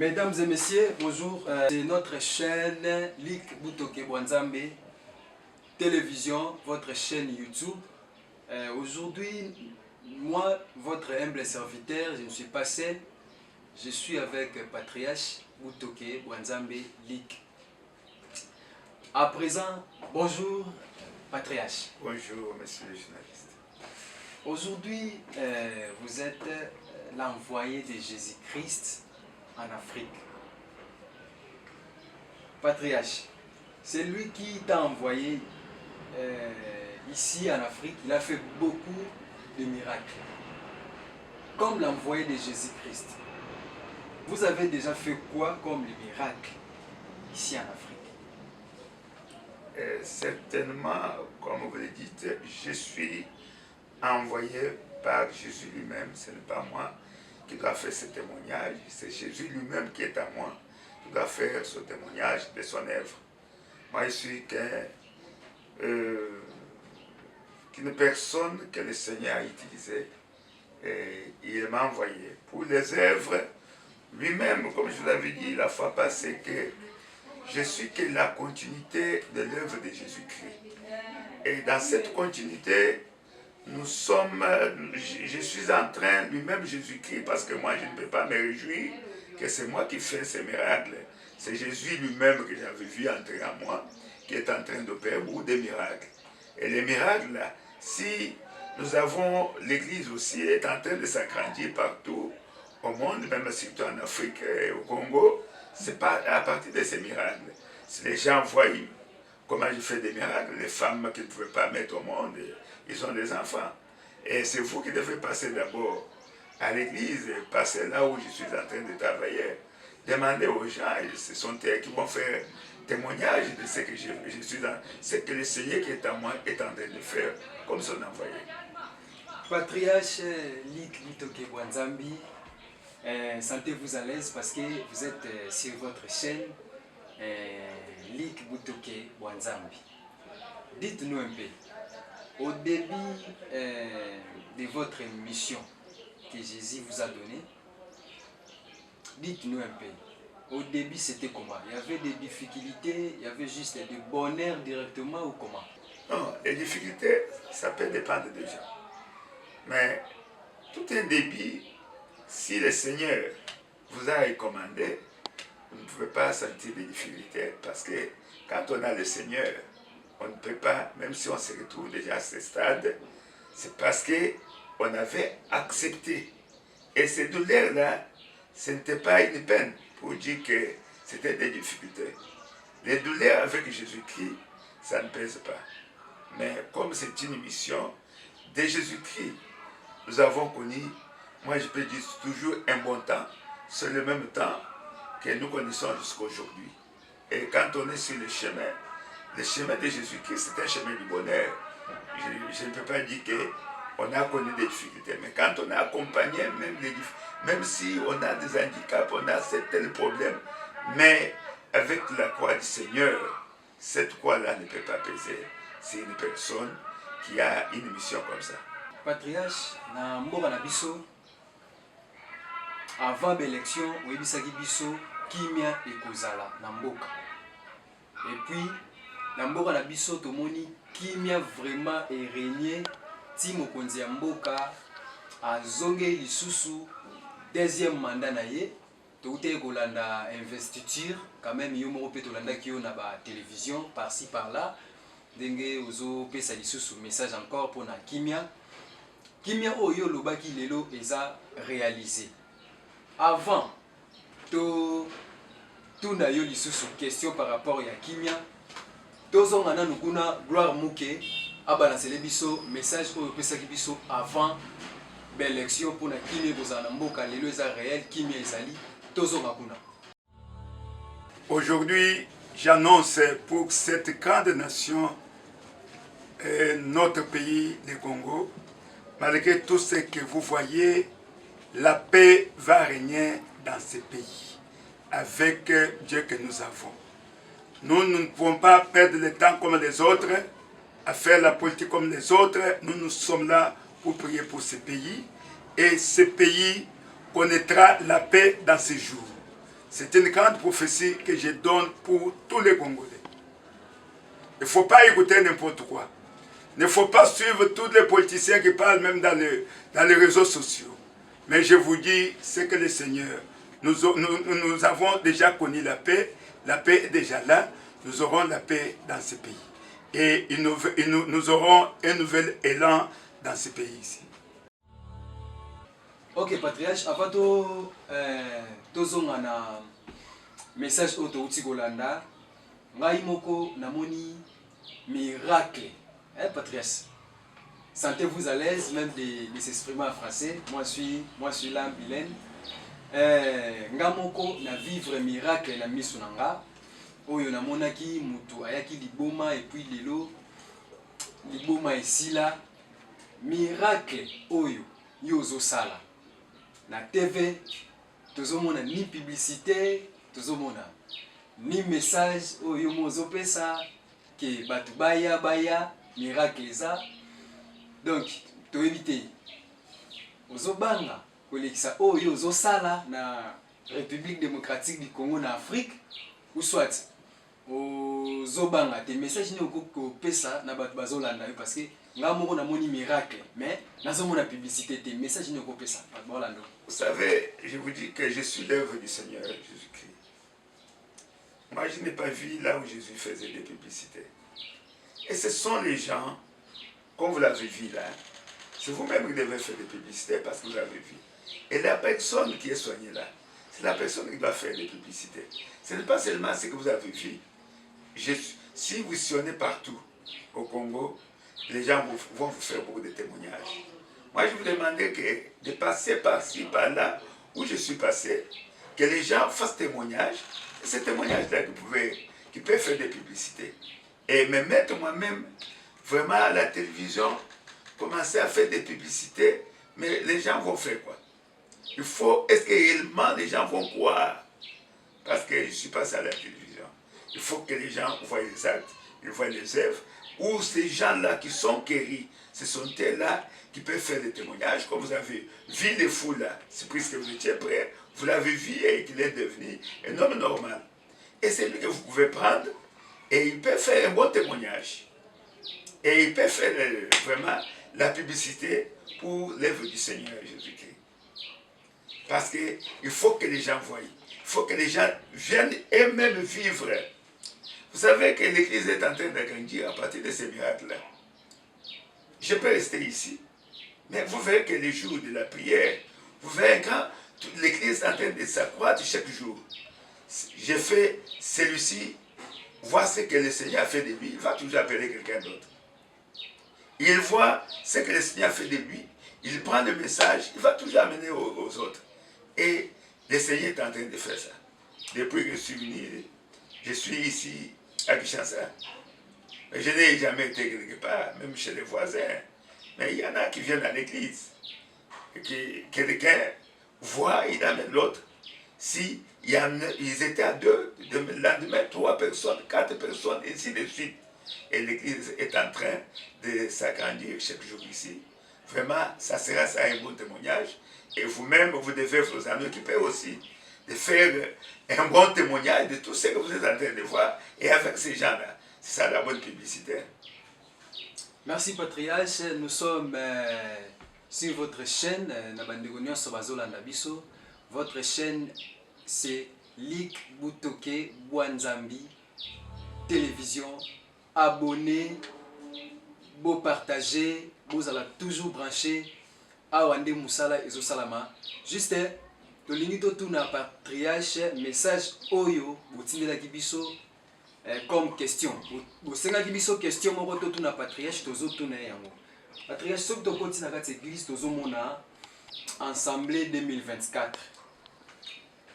Mesdames et messieurs, bonjour. C'est notre chaîne Lik Butoke Bwanzambe Télévision, votre chaîne YouTube. Aujourd'hui, moi, votre humble serviteur, je ne suis pas seul. Je suis avec Patriarche Butoke Bwanzambe Lik. À présent, bonjour Patriarche. Bonjour, monsieur le journaliste. Aujourd'hui, vous êtes l'envoyé de Jésus-Christ en Afrique. Patriarche, c'est lui qui t'a envoyé ici en Afrique. Il a fait beaucoup de miracles. Comme l'envoyé de Jésus-Christ. Vous avez déjà fait quoi comme les miracles ici en Afrique? Certainement, comme vous le dites, je suis envoyé par Jésus lui-même. Ce n'est pas moi qui doit faire ce témoignage, c'est Jésus lui-même qui est à moi, qui doit faire ce témoignage de son œuvre. Moi, je suis qu'une personne que le Seigneur a utilisée et il m'a envoyé pour les œuvres lui-même, comme je vous l'avais dit la fois passée, que je suis que la continuité de l'œuvre de Jésus-Christ. Et dans cette continuité, je suis en train, lui-même Jésus-Christ, parce que moi je ne peux pas me réjouir que c'est moi qui fais ces miracles. C'est Jésus lui-même que j'avais vu entrer en moi, qui est en train d'opérer beaucoup de miracles. Et les miracles, là, si nous avons, l'Église aussi est en train de s'agrandir partout au monde, même surtout en Afrique et au Congo, c'est pas à partir de ces miracles. Si les gens voient comment je fais des miracles, les femmes qui ne pouvaient pas mettre au monde, ils ont des enfants. Et c'est vous qui devez passer d'abord à l'église, passer là où je suis en train de travailler. Demandez aux gens, ce sont eux qui vont faire témoignage de ce que je suis dans, ce que le Seigneur qui est en moi est en train de faire comme son envoyé. Patriarche Lik Butoke Bwanzambe, sentez-vous à l'aise parce que vous êtes sur votre chaîne Lik Butoke Bwanzambe. Dites-nous un peu, au début de votre mission que Jésus vous a donnée, dites-nous un peu, au début c'était comment? Il y avait des difficultés, il y avait juste du bonheur directement ou comment? Non, les difficultés, ça peut dépendre des gens. Mais tout un début, si le Seigneur vous a recommandé, vous ne pouvez pas sentir des difficultés parce que quand on a le Seigneur, on ne peut pas, même si on se retrouve déjà à ce stade, c'est parce qu'on avait accepté. Et ces douleurs-là, ce n'était pas une peine pour dire que c'était des difficultés. Les douleurs avec Jésus-Christ, ça ne pèse pas. Mais comme c'est une mission de Jésus-Christ, nous avons connu, moi je peux dire toujours un bon temps, c'est le même temps que nous connaissons jusqu'à aujourd'hui. Et quand on est sur le chemin de Jésus-Christ, c'est un chemin du bonheur. Je ne peux pas dire qu'on a connu des difficultés, mais quand on a accompagné, même si on a des handicaps, on a certains problèmes, mais avec la croix du Seigneur, cette croix-là ne peut pas peser. C'est une personne qui a une mission comme ça. Patriarche, na mboka na biso, avant l'élection, oyebisaki biso kimia ekozala na mboka. Et puis, na mboka na biso tomoni kimia vraiment régné ti mokonzi ya mboka azonge lisusu deuxième mandat na ye. Touté kolanda investiture, quand même yo moko pe tolanda ki yo na ba télévision par-ci par-là. Denge ozo pesa lisusu message encore pour na kimia. Kimia oyo lobaki lelo eza réalisé. Avant to na yo lisusu question par rapport à kimia. Tozonga na nukuna gloire muke abalancele biso message oyo pesaki biso avant l'élection pour na kimia bozana mboka lelo eza réel kimia ezali tozonga kuna. Aujourd'hui, j'annonce pour cette grande nation, notre pays, le Congo, malgré tout ce que vous voyez, la paix va régner dans ce pays, avec Dieu que nous avons. Nous ne pouvons pas perdre le temps comme les autres, à faire la politique comme les autres. Nous sommes là pour prier pour ce pays, et ce pays connaîtra la paix dans ces jours. C'est une grande prophétie que je donne pour tous les Congolais. Il ne faut pas écouter n'importe quoi. Il ne faut pas suivre tous les politiciens qui parlent même dans les réseaux sociaux. Mais je vous dis, c'est que le Seigneur, nous avons déjà connu la paix est déjà là, nous aurons la paix dans ce pays. Et nous aurons un nouvel élan dans ce pays ici. Ok, patriarche, avant tozonga na message auto uti kolanda, ngai moko namoni miracle. Patriarche, sentez-vous à l'aise même de s'exprimer en français. Moi je suis là bilingue. Nga moko na vivre miracle na misu nanga. Oyo namonaki mutu ayaki liboma et puis lelo liboma esila. Miracle oyo yozo sala. Na TV, tozomona ni publicité, tozomona ni message oyo mozo pesa ke batu baya miracle eza. Donc to éviter ozobanga kolekisa oyo ozosala na République démocratique du Congo na Afrique ou soit ozobanga te message ni okopesa na batu bazolanda parce que nga moko namoni miracle mais nazomona publicité te message ni okopesa bazolanda. Vous savez, je vous dis que je suis l'œuvre du Seigneur Jésus-Christ. Moi, je n'ai pas vu là où Jésus faisait des publicités. Et ce sont les gens, comme vous l'avez vu là, c'est vous-même qui devez faire des publicités parce que vous l'avez vu. Et la personne qui est soignée là, c'est la personne qui doit faire des publicités. Ce n'est pas seulement ce que vous avez vu. Si vous sillonnez partout au Congo, les gens vont vous faire beaucoup de témoignages. Moi, je vous demandais de passer par-ci, par-là, où je suis passé, que les gens fassent témoignage. Et ces témoignages-là qui peuvent faire des publicités. Et me mettre moi-même vraiment à la télévision, commencer à faire des publicités, mais les gens vont faire quoi? Est-ce que réellement les gens vont croire? Parce que je suis passé à la télévision. Il faut que les gens voient les actes, ils voient les œuvres, ou ces gens-là qui sont guéris, ce sont eux-là qui peuvent faire des témoignages, comme vous avez vu les fous là, c'est puisque vous étiez prêts, vous l'avez vu et qu'il est devenu un homme normal. Et c'est lui que vous pouvez prendre, et il peut faire un bon témoignage. Et il peut faire vraiment la publicité pour l'œuvre du Seigneur Jésus-Christ. Parce qu'il faut que les gens voient, il faut que les gens viennent eux-mêmes vivre. Vous savez que l'Église est en train d'agrandir à partir de ces miracles-là. Je peux rester ici, mais vous verrez que les jours de la prière, vous verrez quand l'Église est en train de s'accroître chaque jour. J'ai fait celui-ci, voir ce que le Seigneur a fait de lui, il va toujours appeler quelqu'un d'autre. Il voit ce que le Seigneur a fait de lui, il prend le message, il va toujours amener aux autres. Et le Seigneur est en train de faire ça. Depuis que je suis venu, je suis ici à Kinshasa. Je n'ai jamais été quelque part, même chez les voisins. Mais il y en a qui viennent à l'église. Quelqu'un voit, il amène l'autre. Si ils étaient à 2, le lendemain, 3 personnes, 4 personnes, et ainsi de suite. Et l'église est en train de s'agrandir chaque jour ici. Vraiment, ça sera ça un bon témoignage. Et vous-même, vous devez vous en occuper aussi. De faire un bon témoignage de tout ce que vous êtes en train de voir. Et avec ces gens-là, c'est ça la bonne publicité. Merci Patriarche, nous sommes sur votre chaîne, votre chaîne c'est Lik Butoke Bwanzambi Télévision. Abonnez, beau partager, vous allez toujours brancher à Wande Moussala et Zosalama. Juste, le limite tout na Patriarche, message Oyo, Boutine Kibiso. Comme question. Vous savez que question mon retour na patriarche tozo tuna yango. Patriarche soki to koti na kati église tozo mona assemblée 2024.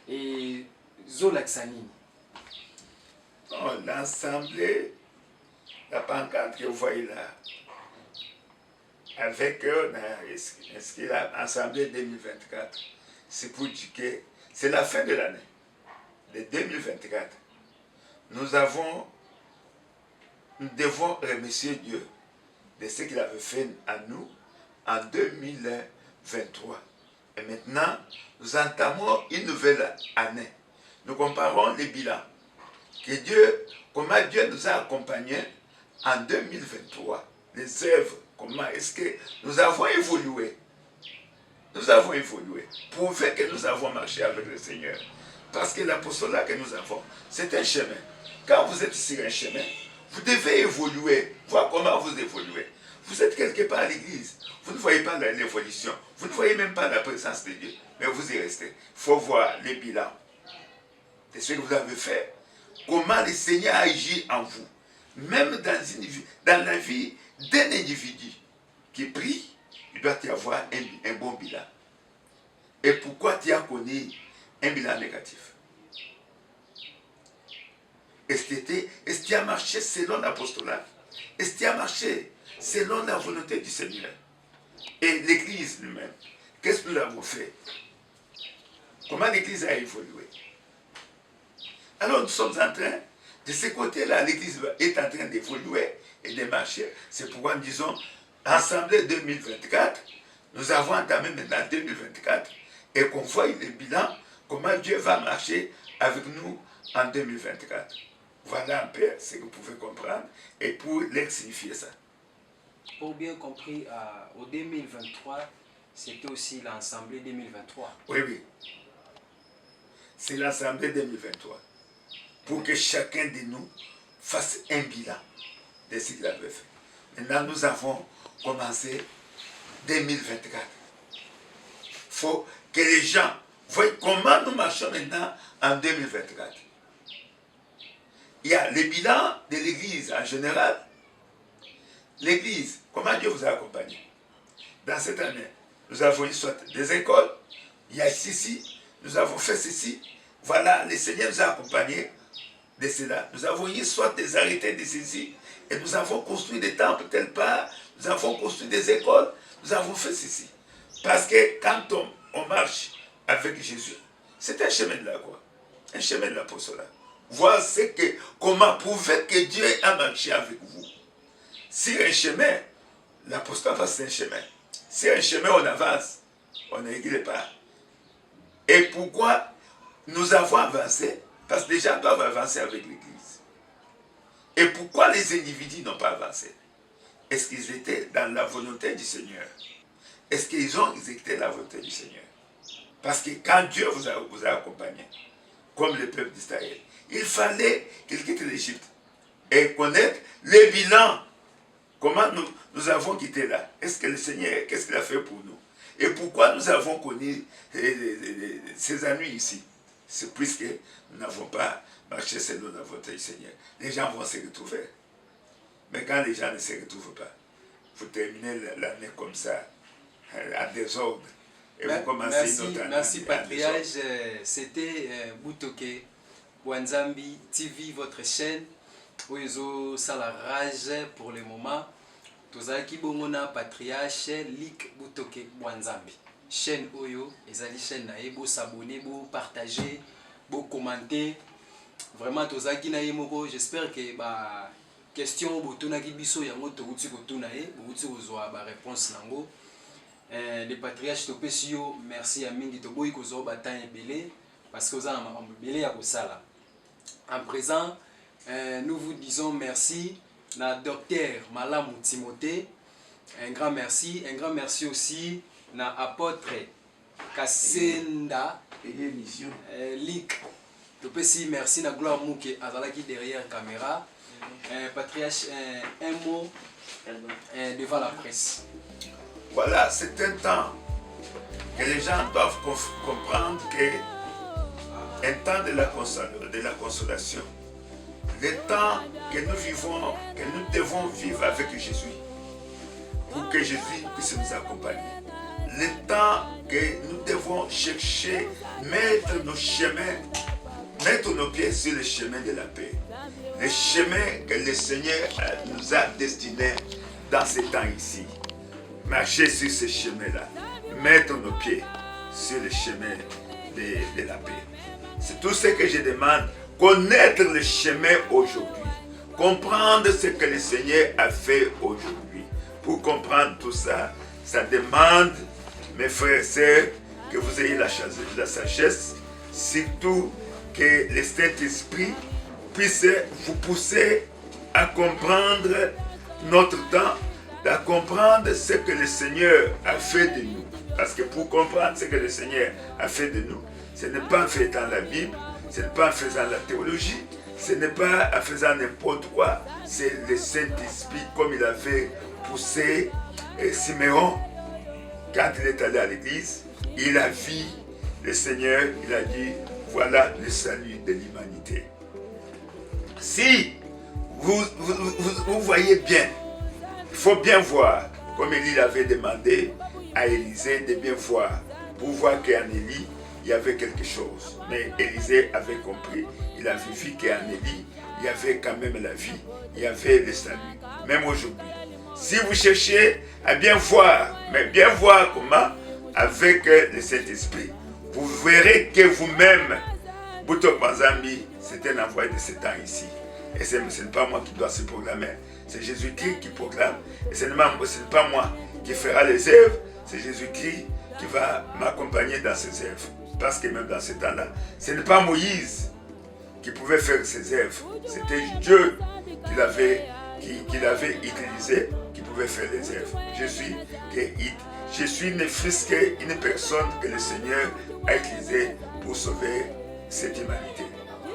Et Zolaxani. Oh, l'assemblée, la pancarte que vous voyez là, avec est-ce qu'il a assemblée 2024, c'est pour dire que c'est la fin de l'année, de 2024. Nous devons remercier Dieu de ce qu'il avait fait à nous en 2023. Et maintenant, nous entamons une nouvelle année. nous comparons les bilans. Comment Dieu nous a accompagnés en 2023. Les œuvres, comment est-ce que nous avons évolué. Nous avons évolué. Prouvez que nous avons marché avec le Seigneur. Parce que l'apostolat que nous avons, c'est un chemin. Quand vous êtes sur un chemin, vous devez évoluer, voir comment vous évoluez. Vous êtes quelque part à l'église, vous ne voyez pas l'évolution, vous ne voyez même pas la présence de Dieu, mais vous y restez. Il faut voir les bilans de ce que vous avez fait, comment le Seigneur agit en vous. Même dans la vie d'un individu qui prie, il doit y avoir un bon bilan. Et pourquoi tu as connu un bilan négatif? Est-ce que tu as marché selon l'apostolat? Est-ce que tu as marché selon la volonté du Seigneur? Et l'Église lui-même, qu'est-ce que nous avons fait? Comment l'Église a évolué? Alors nous sommes en train, de ce côté-là, l'Église est en train d'évoluer et de marcher. C'est pourquoi nous disons, Assemblée 2024, nous avons entamé maintenant 2024 et qu'on voit le bilan, comment Dieu va marcher avec nous en 2024. Voilà un peu ce que vous pouvez comprendre et pour leur signifier ça. Pour bien compris, au 2023, c'était aussi l'Assemblée 2023. Oui, oui. C'est l'Assemblée 2023. Pour que chacun de nous fasse un bilan de ce qu'il avait fait. Maintenant, nous avons commencé 2024. Il faut que les gens voient comment nous marchons maintenant en 2024. Il y a le bilan de l'Église en général. L'Église, comment Dieu vous a accompagné? Dans cette année, nous avons eu soit des écoles, il y a ceci, nous avons fait ceci. Voilà, le Seigneur nous a accompagnés de cela. Nous avons eu soit des arrêtés de ceci, et nous avons construit des temples telle part, nous avons construit des écoles, nous avons fait ceci. Parce que quand on marche avec Jésus, c'est un chemin de la croix, un chemin de l'apostolat. Voir comment prouver que Dieu a marché avec vous. Si un chemin, l'apostolat c'est un chemin. Si un chemin on avance, on n'aiguille pas. Et pourquoi nous avons avancé? Parce que les gens doivent avancer avec l'Église. Et pourquoi les individus n'ont pas avancé? Est-ce qu'ils étaient dans la volonté du Seigneur? Est-ce qu'ils ont exécuté la volonté du Seigneur? Parce que quand Dieu vous a accompagné, comme le peuple d'Israël, il fallait qu'il quitte l'Égypte et connaître le bilan. Comment nous avons quitté là? Est-ce que le Seigneur, qu'est-ce qu'il a fait pour nous? Et pourquoi nous avons connu ces ennuis ici? C'est puisque nous n'avons pas marché selon la volonté du Seigneur. Les gens vont se retrouver. Mais quand les gens ne se retrouvent pas, vous terminez l'année comme ça, en désordre. Et vous commencez une autre année. Merci, Patriarche. C'était Butoke Bwanzambi TV, votre chaîne. Oyo sala rage pour le moment. Tozaki bongona Patriarche Lik Butoke Bwanzambi. Chaîne Oyo, ezali chaîne nae, bo s'abonner, bo partager, bo commenter. Vraiment tozaki na yemoko, j'espère que ba question botuna ki biso yango tokuti kotuna ye, bokuti kozwa ba réponse nango. Les patriarches topesi yo, merci à mingi toboyi kozwa ba temps ebele parce que ozana makambo ebele ya kosala. En présent, nous vous disons merci na docteur Malamu Timothée. Un grand merci aussi na apôtre Kassenda Lik. Topesi merci na gloire Mouke azalaki derrière caméra. Patriarche, un mot devant la presse. Voilà, c'est un temps que les gens doivent comprendre que un temps de la consolation, le temps que nous vivons, que nous devons vivre avec Jésus, pour que Jésus puisse nous accompagner. Le temps que nous devons chercher, mettre nos chemins, mettre nos pieds sur le chemin de la paix. Le chemin que le Seigneur nous a destiné dans ces temps ici. Marcher sur ce chemin-là, mettre nos pieds sur le chemin de la paix. C'est tout ce que je demande, connaître le chemin aujourd'hui, comprendre ce que le Seigneur a fait aujourd'hui. Pour comprendre tout ça, ça demande, mes frères et sœurs, que vous ayez la sagesse, surtout que le Saint-Esprit puisse vous pousser à comprendre notre temps, à comprendre ce que le Seigneur a fait de nous. Parce que pour comprendre ce que le Seigneur a fait de nous, ce n'est pas en faisant la Bible, ce n'est pas en faisant la théologie, ce n'est pas en faisant n'importe quoi, c'est le Saint-Esprit comme il avait poussé Siméon. Quand il est allé à l'église, il a vu le Seigneur, il a dit, voilà le salut de l'humanité. Si vous voyez bien, il faut bien voir, comme Élie avait demandé à Élisée de bien voir, pour voir qu'en Élie, il y avait quelque chose. Mais Élisée avait compris, il avait vu qu'en Élie, il y avait quand même la vie, il y avait le salut, même aujourd'hui. Si vous cherchez à bien voir, mais bien voir comment, avec le Saint-Esprit, vous verrez que vous-même, Bouto Banzambi, c'est un envoyé de Satan ici. Et ce n'est pas moi qui dois se proclamer, c'est Jésus-Christ qui proclame. Et ce n'est pas moi qui fera les œuvres, c'est Jésus-Christ qui va m'accompagner dans ses œuvres. Parce que même dans ce temps-là, ce n'est pas Moïse qui pouvait faire ses œuvres, c'était Dieu qui l'avait utilisé, qui pouvait faire les œuvres. Je suis ne fût qu'une personne que le Seigneur a utilisée pour sauver cette humanité.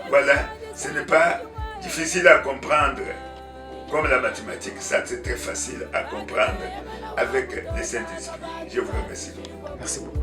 Voilà, ce n'est pas difficile à comprendre. Comme la mathématique, ça c'est très facile à comprendre avec le Saint-Esprit. Je vous remercie. Merci beaucoup.